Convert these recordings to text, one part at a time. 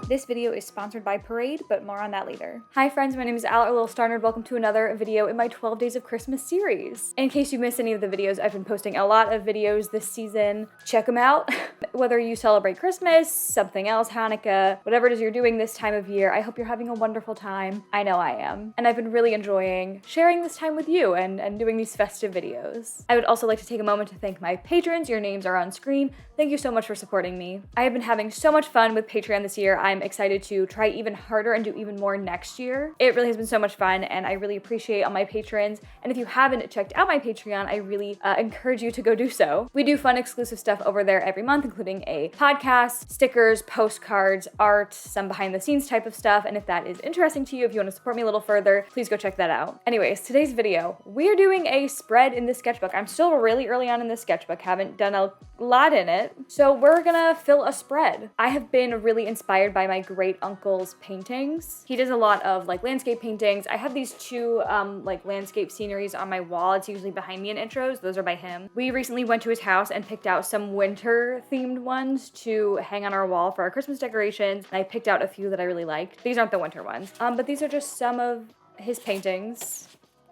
This video is sponsored by Parade, but more on that later. Hi friends, my name is Al, a little star nerd. Welcome to another video in my 12 Days of Christmas series. In case you missed any of the videos, I've been posting a lot of videos this season. Check them out. Whether you celebrate Christmas, something else, Hanukkah, whatever it is you're doing this time of year, I hope you're having a wonderful time. I know I am. And I've been really enjoying sharing this time with you and doing these festive videos. I would also like to take a moment to thank my patrons. Your names are on screen. Thank you so much for supporting me. I have been having so much fun with Patreon this year. I'm excited to try even harder and do even more next year. It really has been so much fun and I really appreciate all my patrons. And if you haven't checked out my Patreon, I really encourage you to go do so. We do fun exclusive stuff over there every month, including a podcast, stickers, postcards, art, some behind the scenes type of stuff. And if that is interesting to you, if you want to support me a little further, please go check that out. Anyways, today's video, we're doing a spread in the sketchbook. I'm still really early on in the sketchbook, haven't done a lot in it. So we're gonna fill a spread. I have been really inspired by my great uncle's paintings. He does a lot of like landscape paintings. I have these two like landscape sceneries on my wall. It's usually behind me in intros. Those are by him. We recently went to his house and picked out some winter themed ones to hang on our wall for our Christmas decorations. And I picked out a few that I really liked. These aren't the winter ones, but these are just some of his paintings.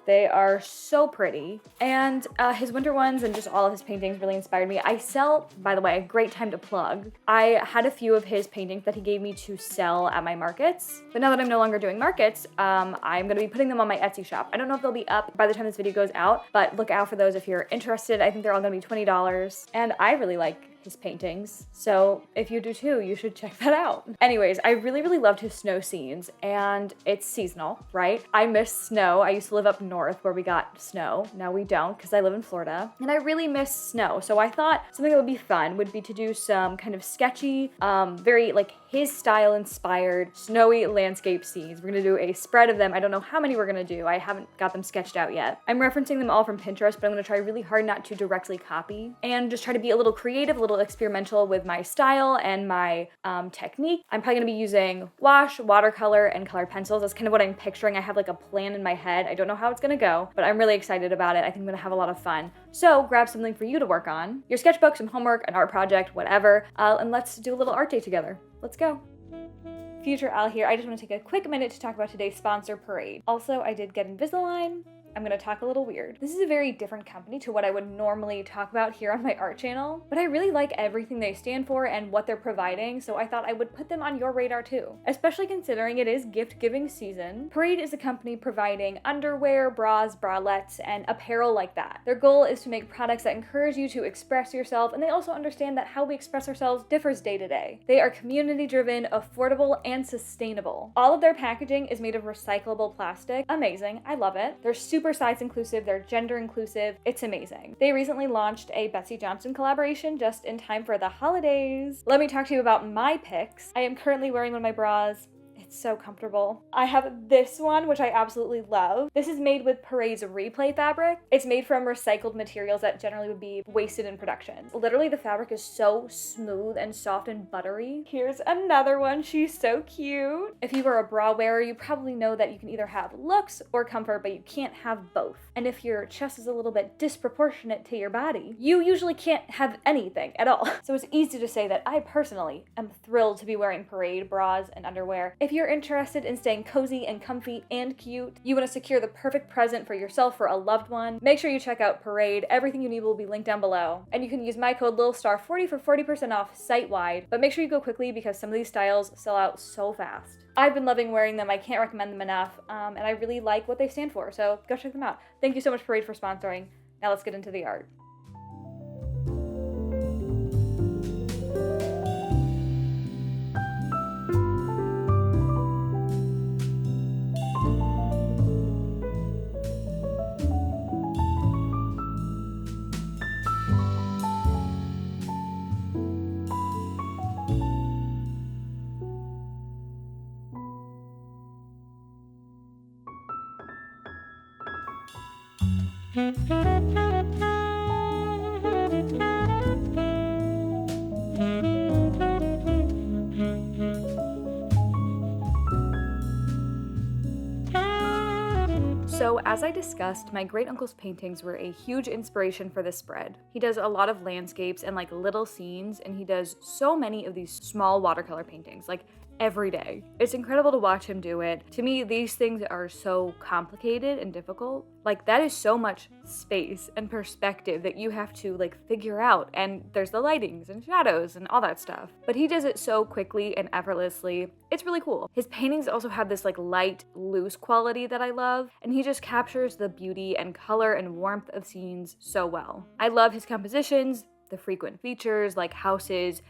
They are so pretty. And his winter ones and just all of his paintings really inspired me. I sell, by the way, great time to plug. I had a few of his paintings that he gave me to sell at my markets. But now that I'm no longer doing markets, I'm gonna be putting them on my Etsy shop. I don't know if they'll be up by the time this video goes out, but look out for those if you're interested. I think they're all gonna be $20. And I really like his paintings, so if you do too, you should check that out. Anyways, I really loved his snow scenes, and it's seasonal, right? I miss snow. I used to live up north where we got snow. Now we don't because I live in Florida, and I really miss snow. So I thought something that would be fun would be to do some kind of sketchy, very like his style inspired snowy landscape scenes. We're gonna do a spread of them. I don't know how many we're gonna do. I haven't got them sketched out yet. I'm referencing them all from Pinterest, but I'm gonna try really hard not to directly copy and just try to be a little creative, a little experimental with my style and my technique. I'm probably gonna be using wash, watercolor, and colored pencils. That's kind of what I'm picturing. I have like a plan in my head. I don't know how it's gonna go, but I'm really excited about it. I think I'm gonna have a lot of fun. So grab something for you to work on, your sketchbook, some homework, an art project, whatever, and let's do a little art day together. Let's go. Future Al here. I just want to take a quick minute to talk about today's sponsor, Parade. Also, I did get Invisalign. I'm gonna talk a little weird. This is a very different company to what I would normally talk about here on my art channel, but I really like everything they stand for and what they're providing, so I thought I would put them on your radar too. Especially considering it is gift-giving season. Parade is a company providing underwear, bras, bralettes, and apparel like that. Their goal is to make products that encourage you to express yourself, and they also understand that how we express ourselves differs day to day. They are community-driven, affordable, and sustainable. All of their packaging is made of recyclable plastic. Amazing, I love it. They're super size inclusive, they're gender inclusive, it's amazing. They recently launched a Betsy Johnson collaboration just in time for the holidays. Let me talk to you about my picks. I am currently wearing one of my bras. It's so comfortable. I have this one, which I absolutely love. This is made with Parade's replay fabric. It's made from recycled materials that generally would be wasted in production. Literally, the fabric is so smooth and soft and buttery. Here's another one. She's so cute. If you are a bra wearer, you probably know that you can either have looks or comfort, but you can't have both. And if your chest is a little bit disproportionate to your body, you usually can't have anything at all. So it's easy to say that I personally am thrilled to be wearing Parade bras and underwear. If you're interested in staying cozy and comfy and cute, you want to secure the perfect present for yourself or a loved one, make sure you check out Parade. Everything you need will be linked down below. And you can use my code LITTLESTAR40 for 40% off site-wide, but make sure you go quickly because some of these styles sell out so fast. I've been loving wearing them. I can't recommend them enough, and I really like what they stand for, so go check them out. Thank you so much, Parade, for sponsoring. Now let's get into the art. So as I discussed, my great uncle's paintings were a huge inspiration for this spread. He does a lot of landscapes and like little scenes, and he does so many of these small watercolor paintings. Like every day. It's incredible to watch him do it. To me, these things are so complicated and difficult. Like, that is so much space and perspective that you have to like figure out, and there's the lightings and shadows and all that stuff. But he does it so quickly and effortlessly. It's really cool. His paintings also have this like light, loose quality that I love, and he just captures the beauty and color and warmth of scenes so well. I love his compositions, the frequent features like houses,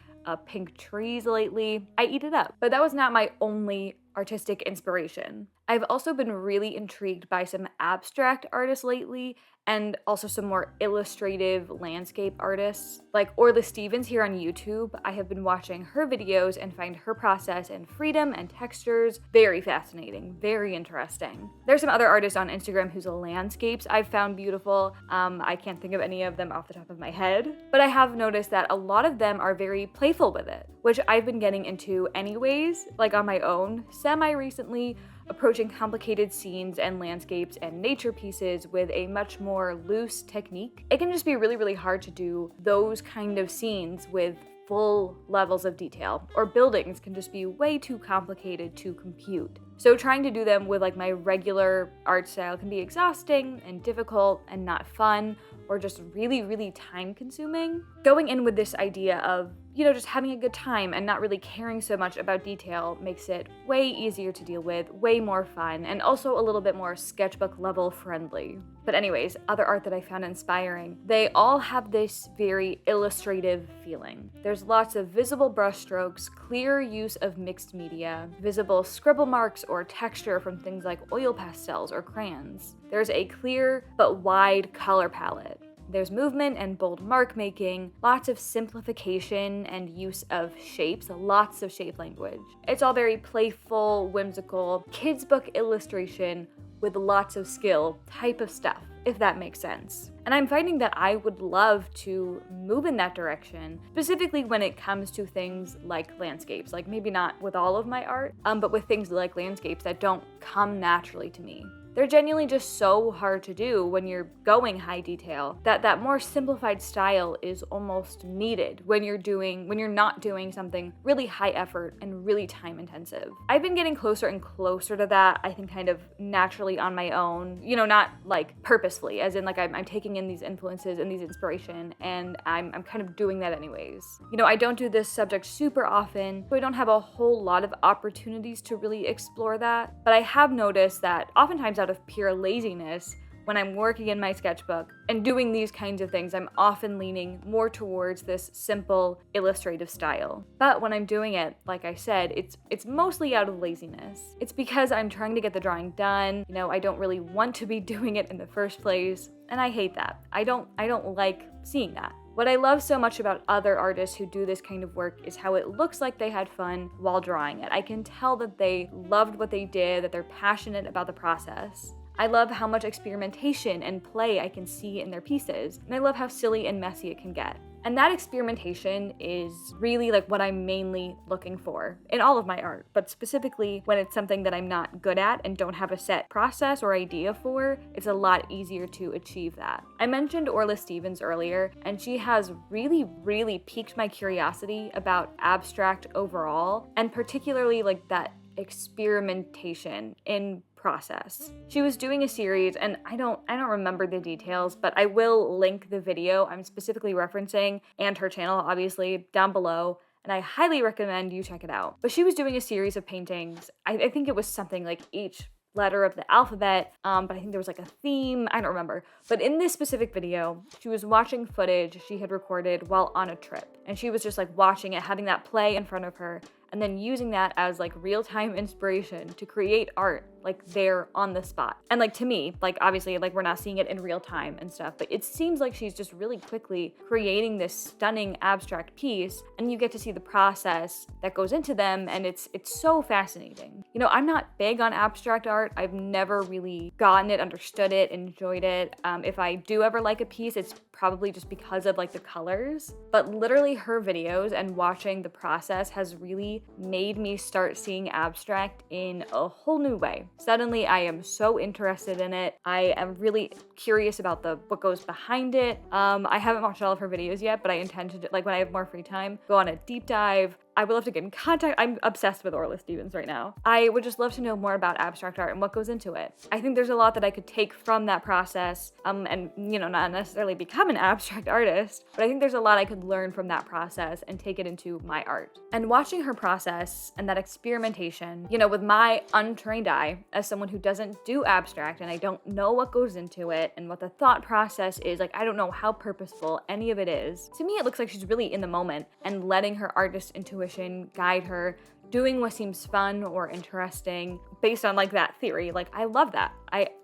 pink trees lately. I eat it up. But that was not my only artistic inspiration. I've also been really intrigued by some abstract artists lately, and also some more illustrative landscape artists. Like Orla Stevens here on YouTube, I have been watching her videos and find her process and freedom and textures very fascinating, very interesting. There's some other artists on Instagram whose landscapes I've found beautiful. I can't think of any of them off the top of my head, but I have noticed that a lot of them are very playful with it, which I've been getting into anyways, like on my own, semi-recently, approaching complicated scenes and landscapes and nature pieces with a much more loose technique. It can just be really, really hard to do those kind of scenes with full levels of detail, or buildings can just be way too complicated to compute. So trying to do them with like my regular art style can be exhausting and difficult and not fun, or just really, really time consuming. Going in with this idea of, you know, just having a good time and not really caring so much about detail makes it way easier to deal with, way more fun, and also a little bit more sketchbook level friendly. But anyways, other art that I found inspiring, they all have this very illustrative feeling. There's lots of visible brushstrokes, clear use of mixed media, visible scribble marks or texture from things like oil pastels or crayons. There's a clear but wide color palette. There's movement and bold mark making, lots of simplification and use of shapes, lots of shape language. It's all very playful, whimsical, kids book illustration with lots of skill type of stuff, if that makes sense. And I'm finding that I would love to move in that direction, specifically when it comes to things like landscapes, like maybe not with all of my art, but with things like landscapes that don't come naturally to me. They're genuinely just so hard to do when you're going high detail that more simplified style is almost needed when you're not doing something really high effort and really time intensive. I've been getting closer and closer to that, I think kind of naturally on my own, you know, not like purposefully, as in like I'm taking in these influences and these inspiration, and I'm kind of doing that anyways. You know, I don't do this subject super often, so I don't have a whole lot of opportunities to really explore that, but I have noticed that oftentimes out of pure laziness, when I'm working in my sketchbook and doing these kinds of things, I'm often leaning more towards this simple illustrative style. But when I'm doing it, like I said, it's mostly out of laziness. It's because I'm trying to get the drawing done. You know, I don't really want to be doing it in the first place, and I hate that. I don't like seeing that. What I love so much about other artists who do this kind of work is how it looks like they had fun while drawing it. I can tell that they loved what they did, that they're passionate about the process. I love how much experimentation and play I can see in their pieces, and I love how silly and messy it can get. And that experimentation is really like what I'm mainly looking for in all of my art, but specifically when it's something that I'm not good at and don't have a set process or idea for, it's a lot easier to achieve that. I mentioned Orla Stevens earlier, and she has really, really piqued my curiosity about abstract overall, and particularly like that experimentation in process. She was doing a series, and I don't remember the details, but I will link the video I'm specifically referencing and her channel obviously down below, and I highly recommend you check it out. But she was doing a series of paintings. I think it was something like each letter of the alphabet, but I think there was like a theme, I don't remember. But in this specific video, she was watching footage she had recorded while on a trip, and she was just like watching it, having that play in front of her, and then using that as like real-time inspiration to create art like there on the spot. And like to me, like obviously like we're not seeing it in real time and stuff, but it seems like she's just really quickly creating this stunning abstract piece, and you get to see the process that goes into them, and it's so fascinating. You know, I'm not big on abstract art. I've never really gotten it, understood it, enjoyed it. If I do ever like a piece, it's probably just because of like the colors, but literally her videos and watching the process has really made me start seeing abstract in a whole new way. Suddenly I am so interested in it. I am really curious about what goes behind it. I haven't watched all of her videos yet, but I intend to, like when I have more free time, go on a deep dive. I would love to get in contact. I'm obsessed with Orla Stevens right now. I would just love to know more about abstract art and what goes into it. I think there's a lot that I could take from that process, and not necessarily become an abstract artist, but I think there's a lot I could learn from that process and take it into my art. And watching her process and that experimentation, with my untrained eye as someone who doesn't do abstract and I don't know what goes into it and what the thought process is, like I don't know how purposeful any of it is. To me, it looks like she's really in the moment and letting her artist intuition guide her, doing what seems fun or interesting based on like that theory. Like I love that.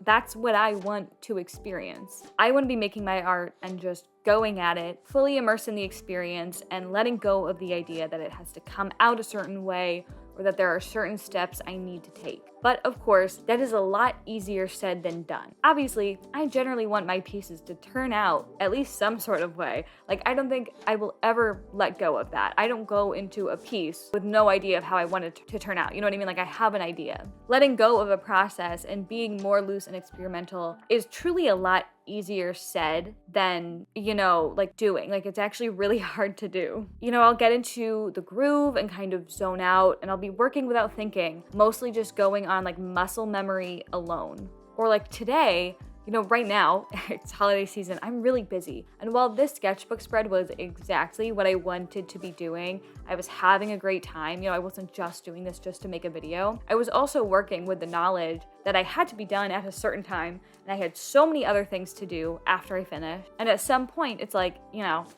That's what I want to experience. I want to be making my art and just going at it, fully immersed in the experience and letting go of the idea that it has to come out a certain way or that there are certain steps I need to take. But of course, that is a lot easier said than done. Obviously, I generally want my pieces to turn out at least some sort of way. Like, I don't think I will ever let go of that. I don't go into a piece with no idea of how I want it to turn out. You know what I mean? Like, I have an idea. Letting go of a process and being more loose and experimental is truly a lot easier said than, like doing. Like, it's actually really hard to do. I'll get into the groove and kind of zone out, and I'll be working without thinking, mostly just going on like muscle memory alone. Or like today, right now, it's holiday season, I'm really busy. And while this sketchbook spread was exactly what I wanted to be doing, I was having a great time. I wasn't just doing this just to make a video. I was also working with the knowledge that I had to be done at a certain time, and I had so many other things to do after I finished. And at some point, it's like,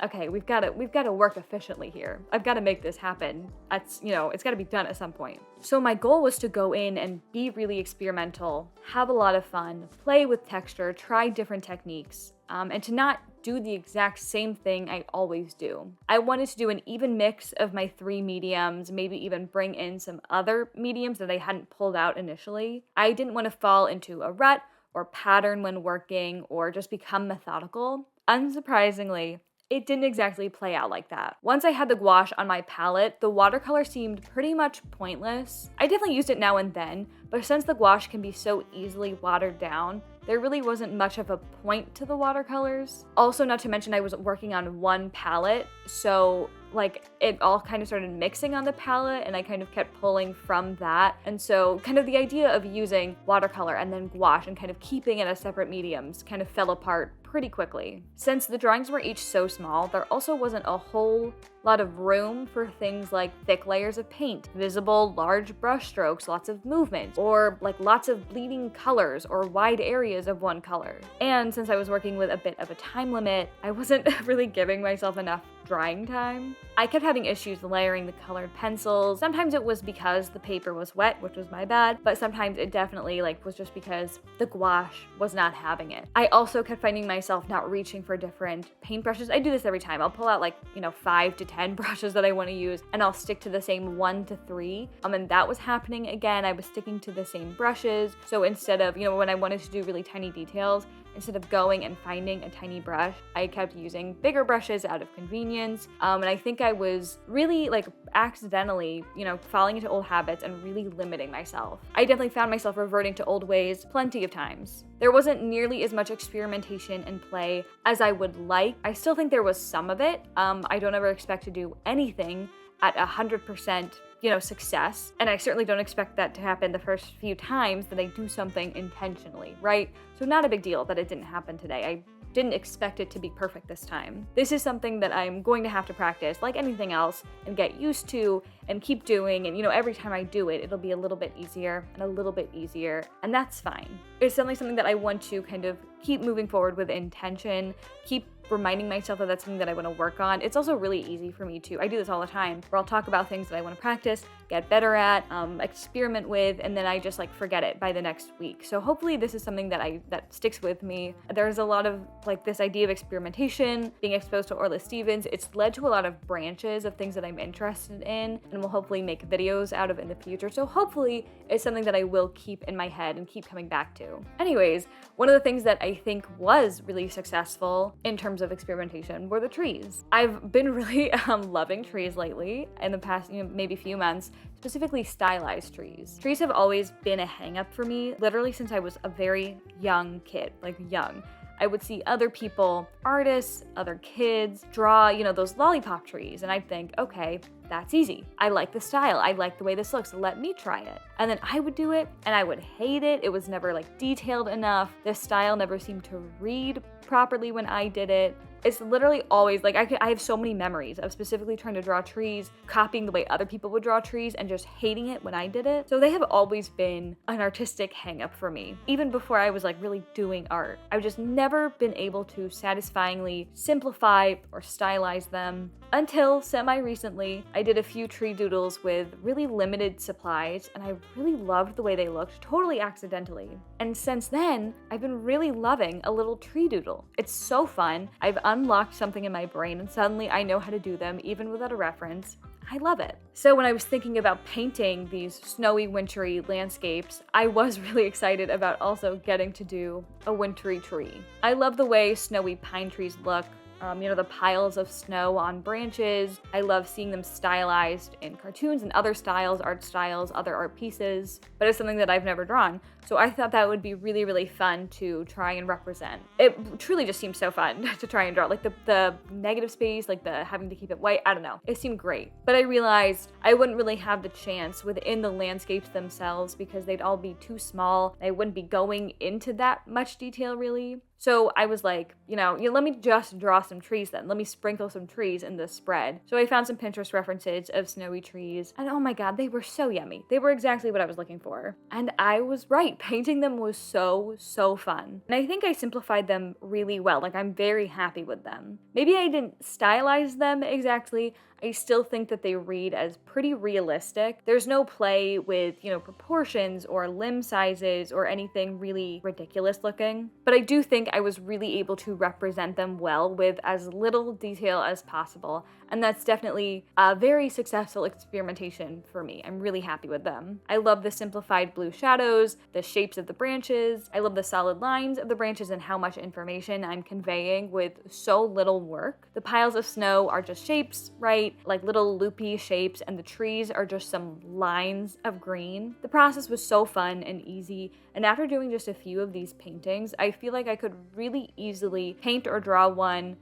okay, we've got to work efficiently here. I've got to make this happen. It's got to be done at some point. So my goal was to go in and be really experimental, have a lot of fun, play with texture, try different techniques, and to not do the exact same thing I always do. I wanted to do an even mix of my 3 mediums, maybe even bring in some other mediums that I hadn't pulled out initially. I didn't want to fall into a rut or pattern when working or just become methodical. Unsurprisingly, it didn't exactly play out like that. Once I had the gouache on my palette, the watercolor seemed pretty much pointless. I definitely used it now and then, but since the gouache can be so easily watered down, there really wasn't much of a point to the watercolors. Also, not to mention I was working on one palette, so like it all kind of started mixing on the palette and I kind of kept pulling from that. And so kind of the idea of using watercolor and then gouache and kind of keeping it as separate mediums kind of fell apart pretty quickly. Since the drawings were each so small, there also wasn't a whole lot of room for things like thick layers of paint, visible large brush strokes, lots of movement, or like lots of bleeding colors or wide areas of one color. And since I was working with a bit of a time limit, I wasn't really giving myself enough drying time. I kept having issues layering the colored pencils. Sometimes it was because the paper was wet, which was my bad, but sometimes it definitely was just because the gouache was not having it. I also kept finding myself not reaching for different paintbrushes. I do this every time. I'll pull out 5 to 10 brushes that I want to use and I'll stick to the same 1 to 3. And that was happening again. I was sticking to the same brushes. So instead of, when I wanted to do really tiny details, instead of going and finding a tiny brush, I kept using bigger brushes out of convenience. And I think I was really accidentally, falling into old habits and really limiting myself. I definitely found myself reverting to old ways plenty of times. There wasn't nearly as much experimentation and play as I would like. I still think there was some of it. I don't ever expect to do anything at 100%, success. And I certainly don't expect that to happen the first few times that I do something intentionally, right? So not a big deal that it didn't happen today. I didn't expect it to be perfect this time. This is something that I'm going to have to practice like anything else and get used to and keep doing. And every time I do it, it'll be a little bit easier and a little bit easier. And that's fine. It's definitely something that I want to kind of keep moving forward with intention, keep reminding myself that that's something that I want to work on. It's also really easy for me to, I do this all the time, where I'll talk about things that I want to practice, get better at, experiment with, and then I just forget it by the next week. So hopefully this is something that sticks with me. There's a lot of this idea of experimentation, being exposed to Orla Stevens. It's led to a lot of branches of things that I'm interested in and will hopefully make videos out of in the future. So hopefully it's something that I will keep in my head and keep coming back to. Anyways, one of the things that I think was really successful in terms of experimentation were the trees. I've been really loving trees lately in the past maybe few months, specifically stylized trees. Trees have always been a hang up for me, literally since I was a very young kid, young. I would see other people, artists, other kids, draw, those lollipop trees, and I'd think, okay, that's easy. I like the style. I like the way this looks. Let me try it. And then I would do it and I would hate it. It was never like detailed enough. The style never seemed to read properly when I did it. It's literally always like I have so many memories of specifically trying to draw trees, copying the way other people would draw trees, and just hating it when I did it. So they have always been an artistic hang-up for me. Even before I was like really doing art, I've just never been able to satisfyingly simplify or stylize them. Until semi-recently, I did a few tree doodles with really limited supplies, and I really loved the way they looked, totally accidentally. And since then, I've been really loving a little tree doodle. It's so fun. I've unlocked something in my brain, and suddenly I know how to do them, even without a reference. I love it. So when I was thinking about painting these snowy, wintry landscapes, I was really excited about also getting to do a wintry tree. I love the way snowy pine trees look. The piles of snow on branches. I love seeing them stylized in cartoons and other styles, art styles, other art pieces, but it's something that I've never drawn. So I thought that would be really, really fun to try and represent. It truly just seemed so fun to try and draw. Like the negative space, like the having to keep it white, I don't know. It seemed great. But I realized I wouldn't really have the chance within the landscapes themselves because they'd all be too small. I wouldn't be going into that much detail really. So I was like, let me just draw some trees then. Let me sprinkle some trees in this spread. So I found some Pinterest references of snowy trees, and oh my god, they were so yummy. They were exactly what I was looking for. And I was right. Painting them was so, so fun. And I think I simplified them really well. Like, I'm very happy with them. Maybe I didn't stylize them exactly. I still think that they read as pretty realistic. There's no play with, proportions or limb sizes or anything really ridiculous looking. But I do think I was really able to represent them well with as little detail as possible. And that's definitely a very successful experimentation for me. I'm really happy with them. I love the simplified blue shadows, the shapes of the branches. I love the solid lines of the branches and how much information I'm conveying with so little work. The piles of snow are just shapes, right? Like little loopy shapes, and the trees are just some lines of green. The process was so fun and easy, and after doing just a few of these paintings, I feel like I could really easily paint or draw one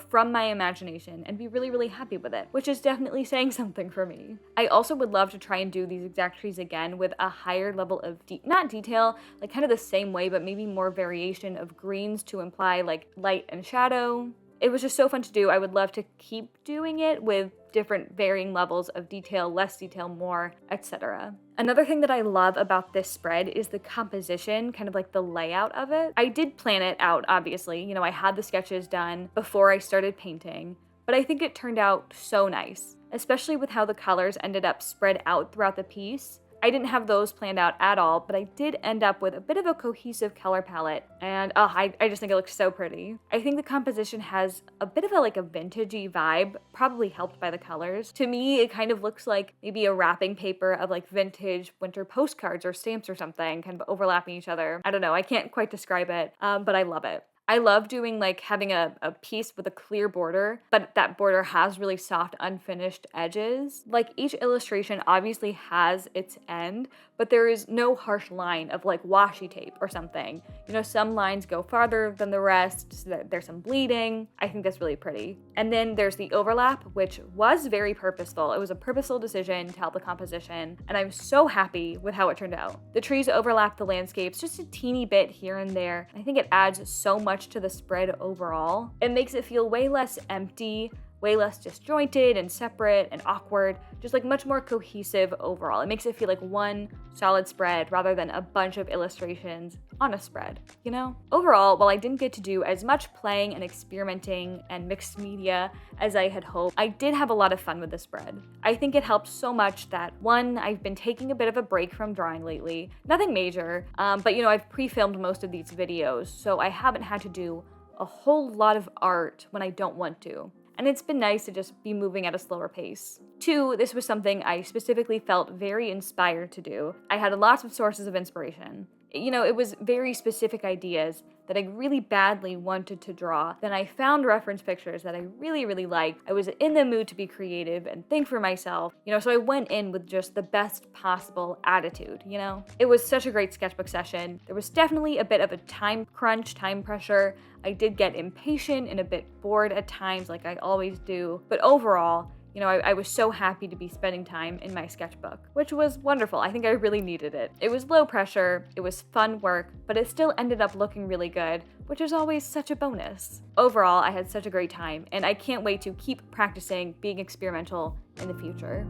from my imagination and be really, really happy with it, which is definitely saying something for me. I also would love to try and do these exact trees again with a higher level of, not detail, like kind of the same way, but maybe more variation of greens to imply like light and shadow. It was just so fun to do. I would love to keep doing it with different varying levels of detail, less detail, more, etc. Another thing that I love about this spread is the composition, kind of like the layout of it. I did plan it out, obviously. I had the sketches done before I started painting, but I think it turned out so nice, especially with how the colors ended up spread out throughout the piece. I didn't have those planned out at all, but I did end up with a bit of a cohesive color palette, and I just think it looks so pretty. I think the composition has a bit of a vintagey vibe, probably helped by the colors. To me, it kind of looks like maybe a wrapping paper of like vintage winter postcards or stamps or something, kind of overlapping each other. I don't know, I can't quite describe it, but I love it. I love doing having a piece with a clear border, but that border has really soft, unfinished edges. Like each illustration obviously has its end, but there is no harsh line of washi tape or something. Some lines go farther than the rest, so that there's some bleeding. I think that's really pretty. And then there's the overlap, which was very purposeful. It was a purposeful decision to help the composition, and I'm so happy with how it turned out. The trees overlap the landscapes just a teeny bit here and there. I think it adds so much to the spread overall. It makes it feel way less empty, way less disjointed and separate and awkward, just much more cohesive overall. It makes it feel like one solid spread rather than a bunch of illustrations on a spread, Overall, while I didn't get to do as much playing and experimenting and mixed media as I had hoped, I did have a lot of fun with the spread. I think it helps so much that, one, I've been taking a bit of a break from drawing lately. Nothing major, but I've pre-filmed most of these videos, so I haven't had to do a whole lot of art when I don't want to. And it's been nice to just be moving at a slower pace. Two, this was something I specifically felt very inspired to do. I had lots of sources of inspiration. You know, it was very specific ideas that I really badly wanted to draw. Then I found reference pictures that I really, really liked. I was in the mood to be creative and think for myself, you know, so I went in with just the best possible attitude, you know? It was such a great sketchbook session. There was definitely a bit of a time crunch, time pressure. I did get impatient and a bit bored at times, like I always do, but overall, you know, I was so happy to be spending time in my sketchbook, which was wonderful. I think I really needed it. It was low pressure, it was fun work, but it still ended up looking really good, which is always such a bonus. Overall, I had such a great time, and I can't wait to keep practicing being experimental in the future.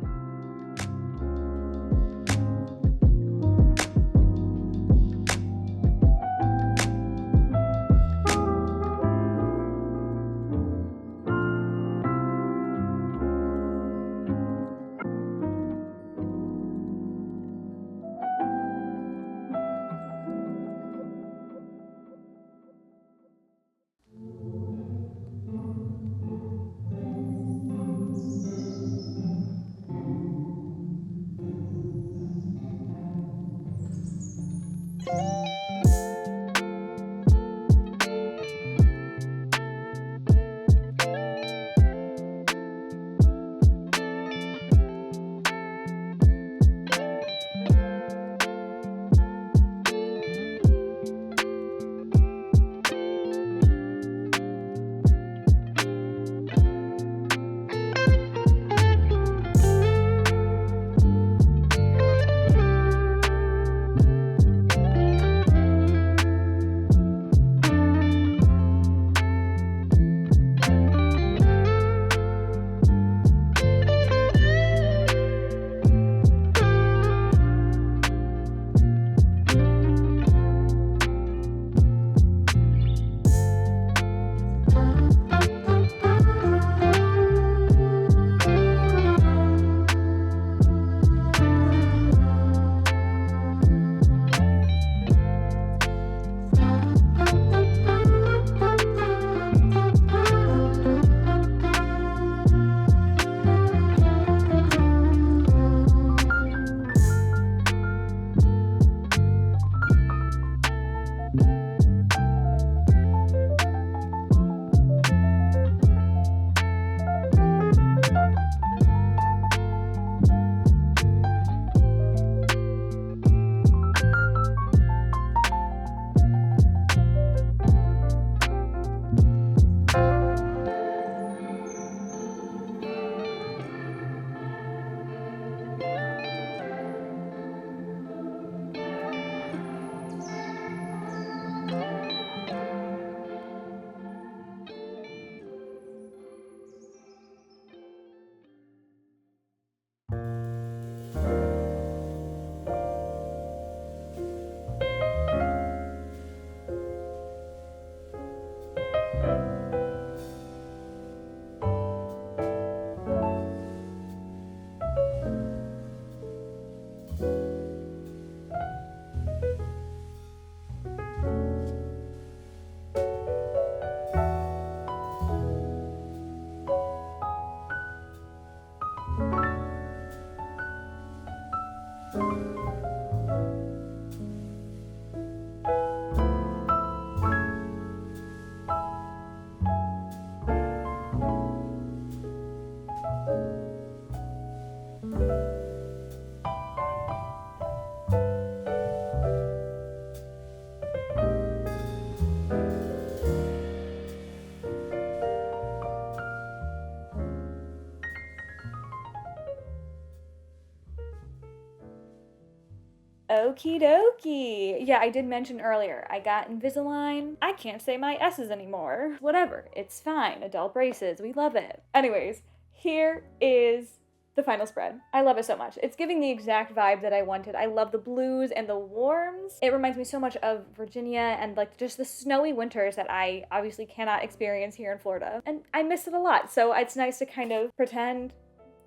Okie dokie. Yeah, I did mention earlier, I got Invisalign. I can't say my S's anymore. Whatever, it's fine. Adult braces, we love it. Anyways, here is the final spread. I love it so much. It's giving the exact vibe that I wanted. I love the blues and the warms. It reminds me so much of Virginia and like just the snowy winters that I obviously cannot experience here in Florida. And I miss it a lot, so it's nice to kind of pretend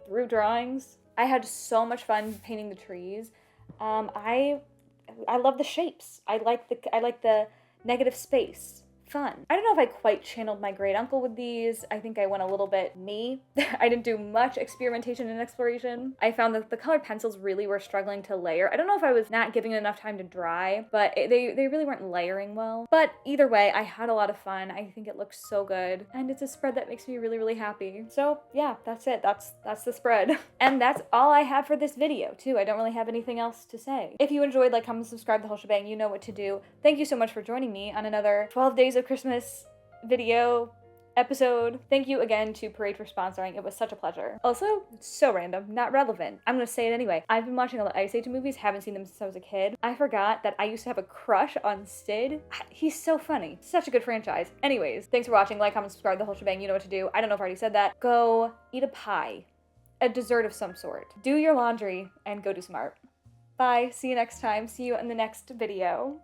through drawings. I had so much fun painting the trees. I love the shapes. I like the negative space fun. I don't know if I quite channeled my great uncle with these. I think I went a little bit me. I didn't do much experimentation and exploration. I found that the colored pencils really were struggling to layer. I don't know if I was not giving it enough time to dry, but they really weren't layering well. But either way, I had a lot of fun. I think it looks so good, and it's a spread that makes me really, really happy. So yeah, that's it. That's the spread. And that's all I have for this video too. I don't really have anything else to say. If you enjoyed, like, comment, subscribe, the whole shebang, you know what to do. Thank you so much for joining me on another 12 Days of Christmas video episode. Thank you again to Parade for sponsoring. It was such a pleasure. Also, so random, not relevant. I'm gonna say it anyway. I've been watching all the Ice Age movies, haven't seen them since I was a kid. I forgot that I used to have a crush on Sid. He's so funny. Such a good franchise. Anyways, thanks for watching. Like, comment, subscribe, the whole shebang. You know what to do. I don't know if I already said that. Go eat a pie. A dessert of some sort. Do your laundry and go do smart. Bye. See you next time. See you in the next video.